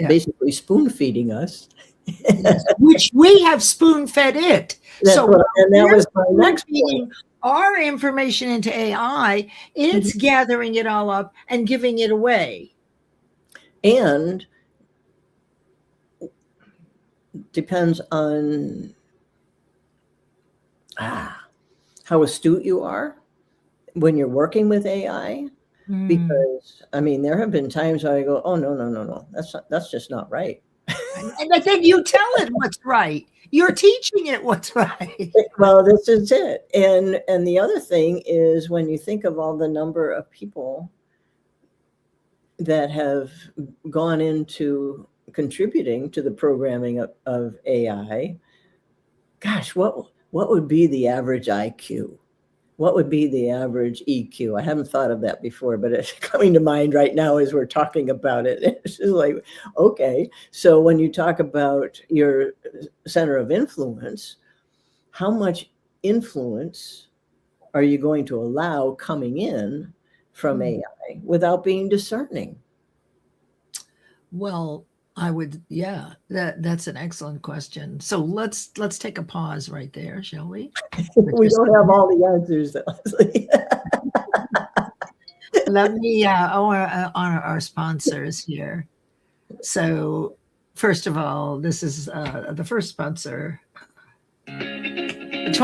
basically spoon feeding us. Yes, which we have spoon fed it. That was my next point. Our information into AI, it's mm-hmm. gathering it all up and giving it away. And depends on how astute you are when you're working with AI. Mm. Because there have been times where I go, oh no, that's just not right. And then you tell it what's right. You're teaching it what's right. Well, this is it. And the other thing is, when you think of all the number of people that have gone into contributing to the programming of AI, gosh, what would be the average IQ? What would be the average EQ? I haven't thought of that before, but it's coming to mind right now as we're talking about it. It's just like, okay, so when you talk about your center of influence, how much influence are you going to allow coming in from AI without being discerning? Well, I would, that's an excellent question. So let's take a pause right there, shall we? We don't have all the answers. Let me honor our sponsors here. So first of all, this is the first sponsor. The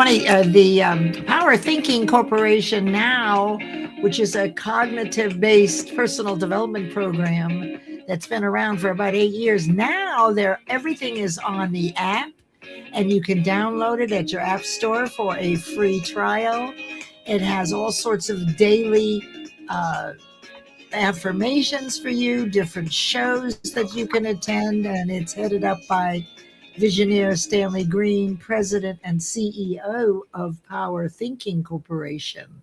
Power Thinking Corporation now, which is a cognitive-based personal development program that's been around for about 8 years. Now everything is on the app, and you can download it at your app store for a free trial. It has all sorts of daily affirmations for you, different shows that you can attend, and it's headed up by Visionaire Stanley Green, President and CEO of Power Thinking Corporation.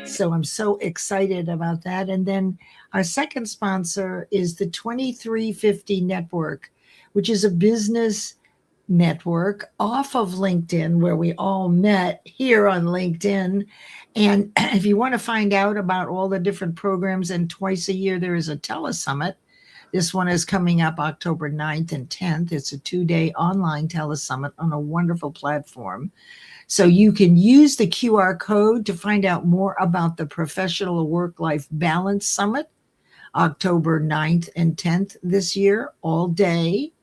So I'm so excited about that. And then our second sponsor is the 2350 Network, which is a business network off of LinkedIn, where we all met here on LinkedIn. And if you want to find out about all the different programs, and twice a year there is a telesummit. This one is coming up October 9th and 10th. It's a 2-day online telesummit on a wonderful platform. So you can use the QR code to find out more about the Professional Work-Life Balance Summit, October 9th and 10th this year, all day.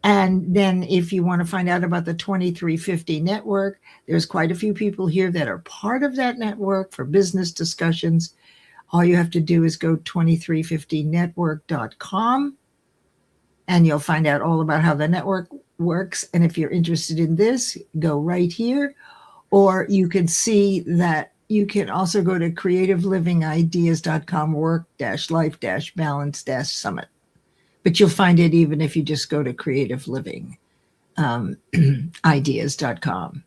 And then if you want to find out about the 2350 Network, there's quite a few people here that are part of that network for business discussions. All you have to do is go 2350network.com and you'll find out all about how the network works. And if you're interested in this, go right here. Or you can see that you can also go to creativelivingideas.com work-life-balance-summit. But you'll find it even if you just go to creativelivingideas.com.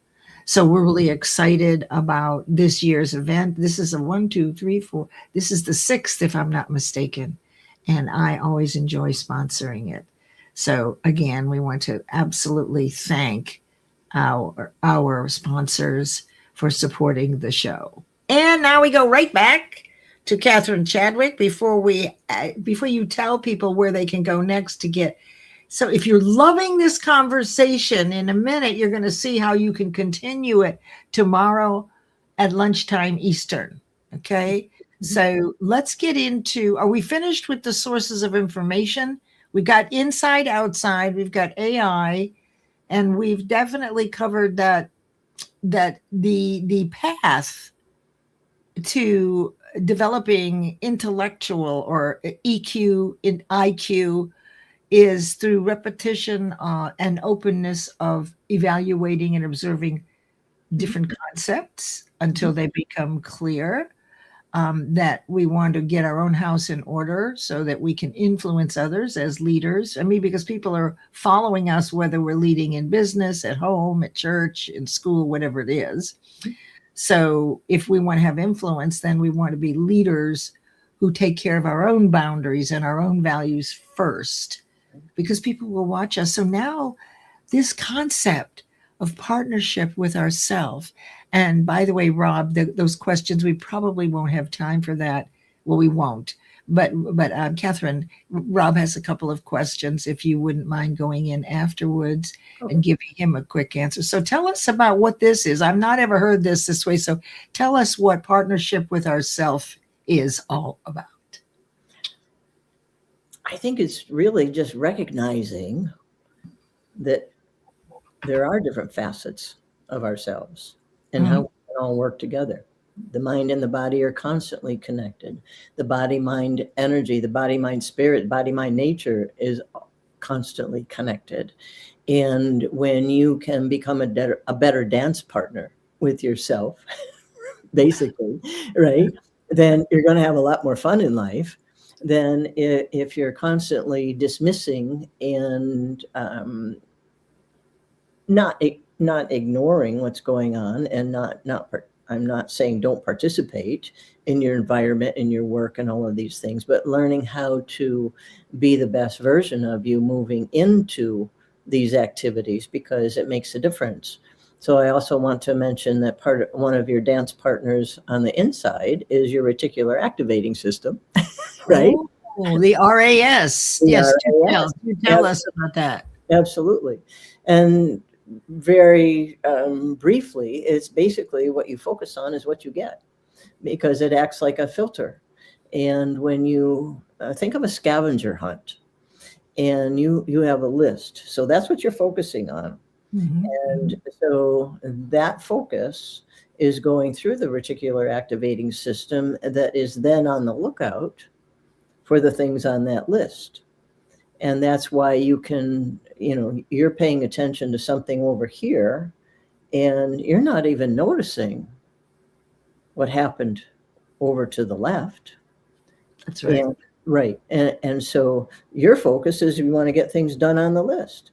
So we're really excited about this year's event. This is a 1, 2, 3, 4. This is the 6th, if I'm not mistaken. And I always enjoy sponsoring it. So again, we want to absolutely thank our sponsors for supporting the show. And now we go right back to Catherine Chadwick before you tell people where they can go next to get. So if you're loving this conversation, in a minute, you're going to see how you can continue it tomorrow at lunchtime Eastern. Okay. So let's get into, are we finished with the sources of information? We got inside, outside, we've got AI, and we've definitely covered that the path to developing intellectual or EQ in IQ is through repetition and openness of evaluating and observing different concepts until they become clear. That we want to get our own house in order so that we can influence others as leaders. I mean, because people are following us, whether we're leading in business, at home, at church, in school, whatever it is. So if we want to have influence, then we want to be leaders who take care of our own boundaries and our own values first, because people will watch us. So now this concept of partnership with ourselves. And by the way, Rob, those questions, we probably won't have time for that. Well, we won't. But Catherine, Rob has a couple of questions, if you wouldn't mind going in afterwards and giving him a quick answer. So tell us about what this is. I've not ever heard this way. So tell us what partnership with ourselves is all about. I think it's really just recognizing that there are different facets of ourselves and how we can all work together. The mind and the body are constantly connected. The body-mind energy, the body-mind spirit, body-mind nature is constantly connected. And when you can become a better dance partner with yourself, basically, right, then you're going to have a lot more fun in life than if you're constantly dismissing and not ignoring what's going on, and I'm not saying don't participate in your environment, in your work, and all of these things, but learning how to be the best version of you moving into these activities, because it makes a difference. So I also want to mention that one of your dance partners on the inside is your reticular activating system, right? Oh, the RAS. Yes, RAS. Tell us about that. Absolutely. And very briefly, it's basically what you focus on is what you get, because it acts like a filter. And when you think of a scavenger hunt, and you have a list, so that's what you're focusing on. And so that focus is going through the reticular activating system that is then on the lookout for the things on that list. And that's why you can, you're paying attention to something over here and you're not even noticing what happened over to the left. That's right. Right. And so your focus is you want to get things done on the list.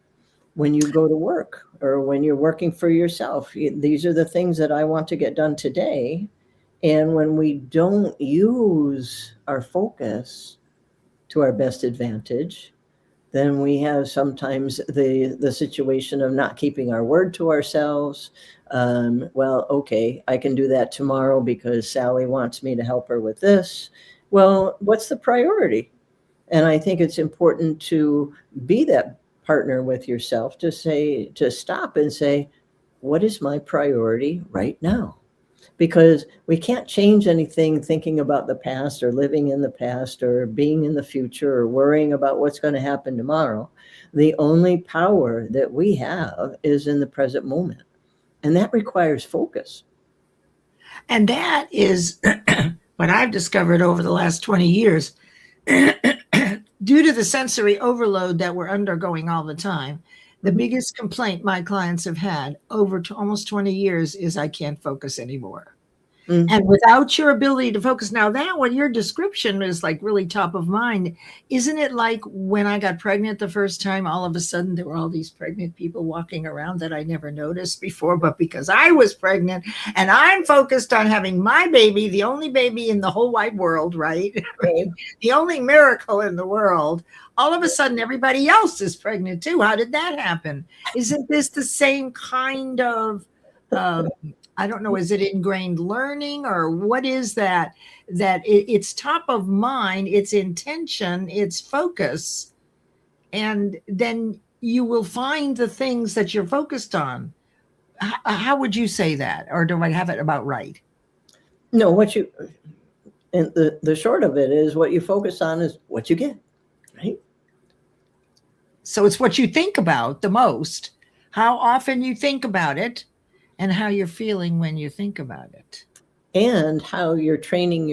When you go to work or when you're working for yourself, these are the things that I want to get done today. And when we don't use our focus to our best advantage, then we have sometimes the situation of not keeping our word to ourselves. Well, okay, I can do that tomorrow because Sally wants me to help her with this. Well, what's the priority? And I think it's important to be that partner with yourself, to stop and say, what is my priority right now? Because we can't change anything thinking about the past or living in the past or being in the future or worrying about what's going to happen tomorrow. The only power that we have is in the present moment. And that requires focus. And that is what I've discovered over the last 20 years. due to the sensory overload that we're undergoing all the time, the biggest complaint my clients have had over almost 20 years is I can't focus anymore. And without your ability to focus, now that one, your description is like really top of mind. Isn't it like when I got pregnant the first time, all of a sudden there were all these pregnant people walking around that I never noticed before, but because I was pregnant and I'm focused on having my baby, the only baby in the whole wide world, right? The only miracle in the world, all of a sudden everybody else is pregnant too. How did that happen? Isn't this the same kind of, I don't know, is it ingrained learning or what is that? It's top of mind, it's intention, it's focus. And then you will find the things that you're focused on. How would you say that? Or do I have it about right? No, and the short of it is what you focus on is what you get, right? So it's what you think about the most, how often you think about it, and how you're feeling when you think about it, and how you're training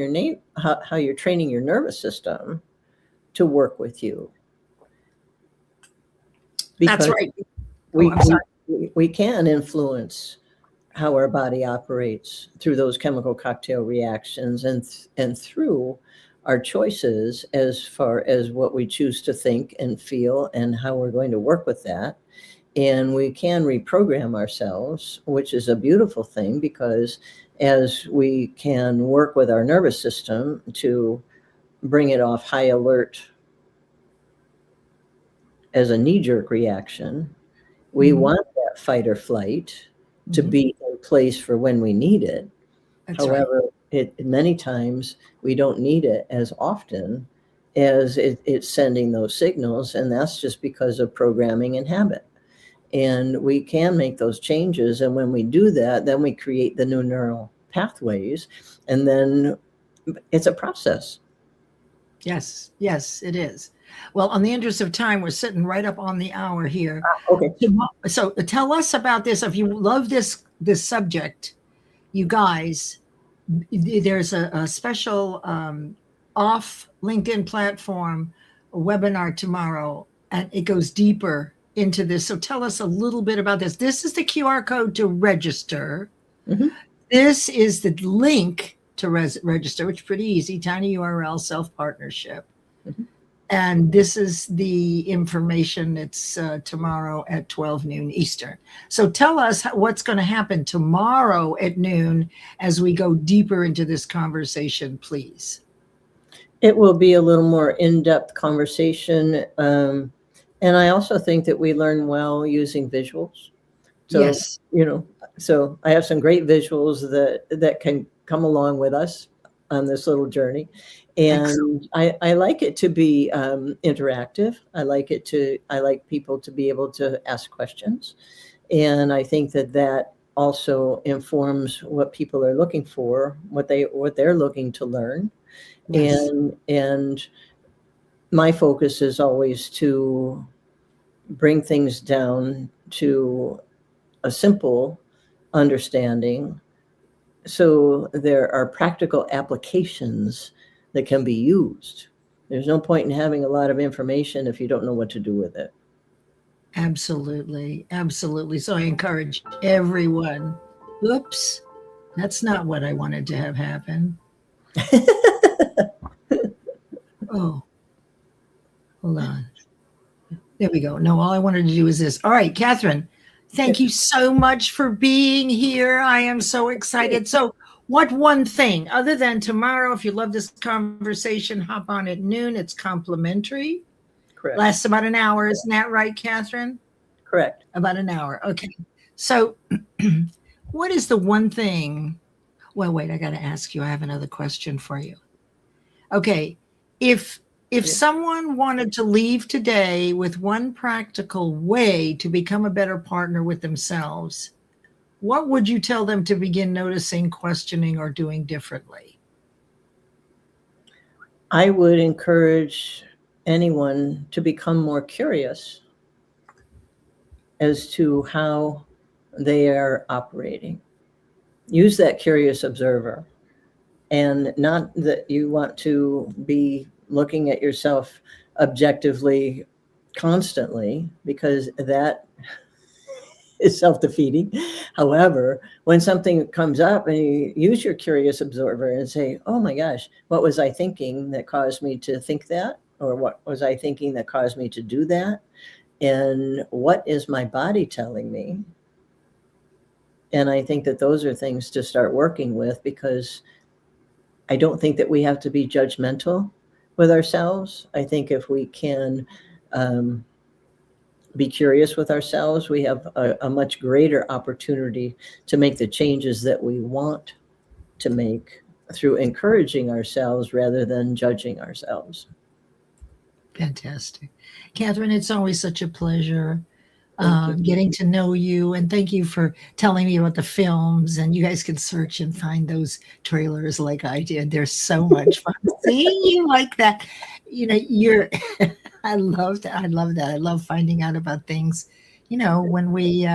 how you're training your nervous system to work with you. That's right. We can influence how our body operates through those chemical cocktail reactions and through our choices as far as what we choose to think and feel and how we're going to work with that. And we can reprogram ourselves, which is a beautiful thing, because as we can work with our nervous system to bring it off high alert as a knee-jerk reaction, we want that fight or flight to be in place for when we need it. That's However, right. Many times we don't need it as often as it's sending those signals, and that's just because of programming and habit. And we can make those changes. And when we do that, then we create the new neural pathways. And then it's a process. Yes, it is. Well, on the interest of time, we're sitting right up on the hour here. Okay. So tell us about this. If you love this subject, you guys, there's a special off LinkedIn platform webinar tomorrow, and it goes deeper into this. So tell us a little bit about this. This is the QR code to register. This is the link to register, which is pretty easy, tiny URL, self-partnership. And this is the information. It's tomorrow at 12 noon Eastern. So tell us what's going to happen tomorrow at noon as we go deeper into this conversation, please. It will be a little more in-depth conversation. And I also think that we learn well using visuals. So, yes. So I have some great visuals that can come along with us on this little journey. And I like it to be interactive. I like people to be able to ask questions. And I think that also informs what people are looking for, what they're looking to learn. Yes. And my focus is always to bring things down to a simple understanding, so there are practical applications that can be used. There's no point in having a lot of information if you don't know what to do with it. Absolutely. So I encourage everyone. Oops, that's not what I wanted to have happen. Oh, hold on. There we go. No, all I wanted to do is this. All right, Catherine, thank you so much for being here. I am so excited. So what one thing, other than tomorrow, if you love this conversation, hop on at noon. It's complimentary. Correct. Lasts about an hour. Isn't that right, Catherine? Correct. About an hour. Okay. So what is the one thing? Well, wait, I got to ask you. I have another question for you. Okay. If someone wanted to leave today with one practical way to become a better partner with themselves, what would you tell them to begin noticing, questioning, or doing differently? I would encourage anyone to become more curious as to how they are operating. Use that curious observer, and not that you want to be looking at yourself objectively constantly, because that is self-defeating. However, when something comes up and you use your curious observer and say, oh my gosh, what was I thinking that caused me to think that? Or what was I thinking that caused me to do that? And what is my body telling me? And I think that those are things to start working with, because I don't think that we have to be judgmental with ourselves. I think if we can be curious with ourselves, we have a much greater opportunity to make the changes that we want to make through encouraging ourselves rather than judging ourselves. Fantastic. Catherine, it's always such a pleasure Thank you. getting to know you, and thank you for telling me about the films. And you guys can search and find those trailers like I did. They're so much fun seeing you like that. You know, you're I love that. I love that. I love finding out about things. You know, when we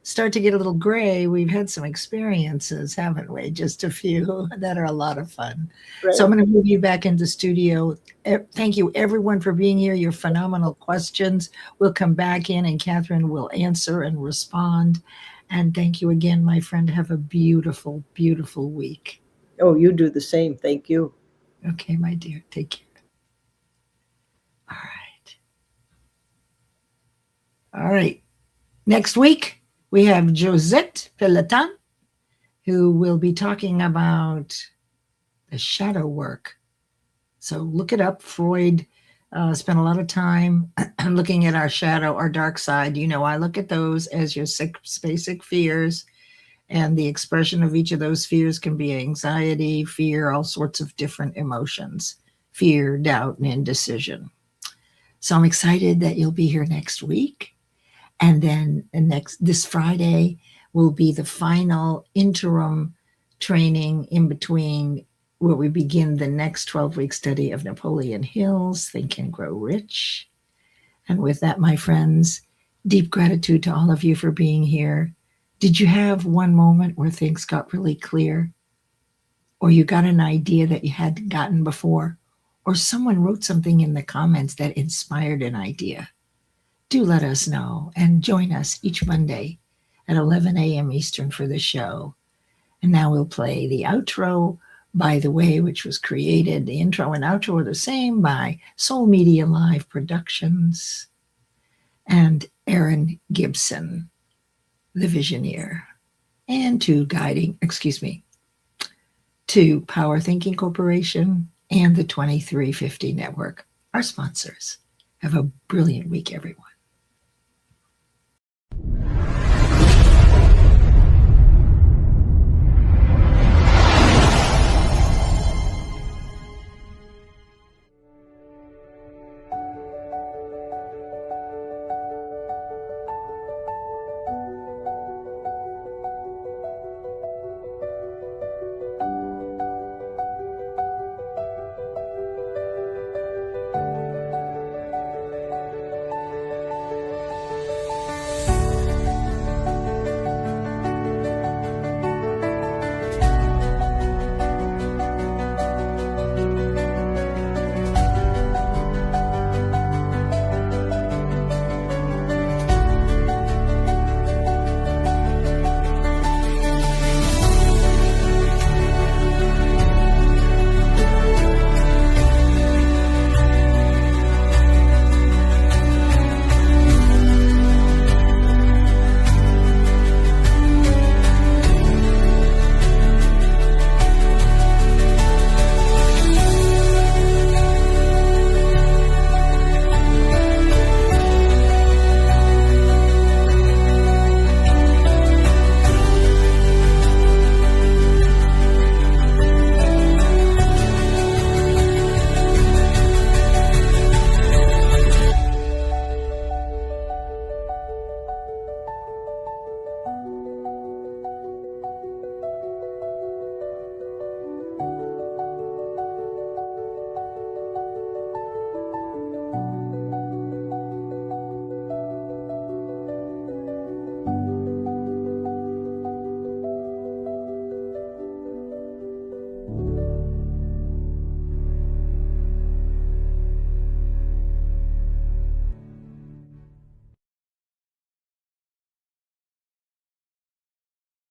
start to get a little gray, we've had some experiences, haven't we? Just a few that are a lot of fun. Right. So I'm going to move you back into studio. Thank you, everyone, for being here. Your phenomenal questions. We'll come back in and Catherine will answer and respond. And thank you again, my friend. Have a beautiful, beautiful week. Oh, you do the same. Thank you. Okay, my dear. Take care. All right. All right. Next week, we have 𝗧𝗍𝗍𝗆𝗍𝗍, who will be talking about the shadow work. So look it up. Freud spent a lot of time looking at our shadow, our dark side. You know, I look at those as your six basic fears, and the expression of each of those fears can be anxiety, fear, all sorts of different emotions, fear, doubt, and indecision. So I'm excited that you'll be here next week. And then this Friday will be the final interim training in between, where we begin the next 12-week study of Napoleon Hill's Think and Grow Rich. And with that, my friends, deep gratitude to all of you for being here. Did you have one moment where things got really clear? Or you got an idea that you hadn't gotten before? Or someone wrote something in the comments that inspired an idea? Do let us know, and join us each Monday at 11 a.m. Eastern for the show. And now we'll play the outro, by the way, which was created. The intro and outro are the same by Soul Media Live Productions and Aaron Gibson, the Visioneer, and to Power Thinking Corporation and the 2350 Network, our sponsors. Have a brilliant week, everyone.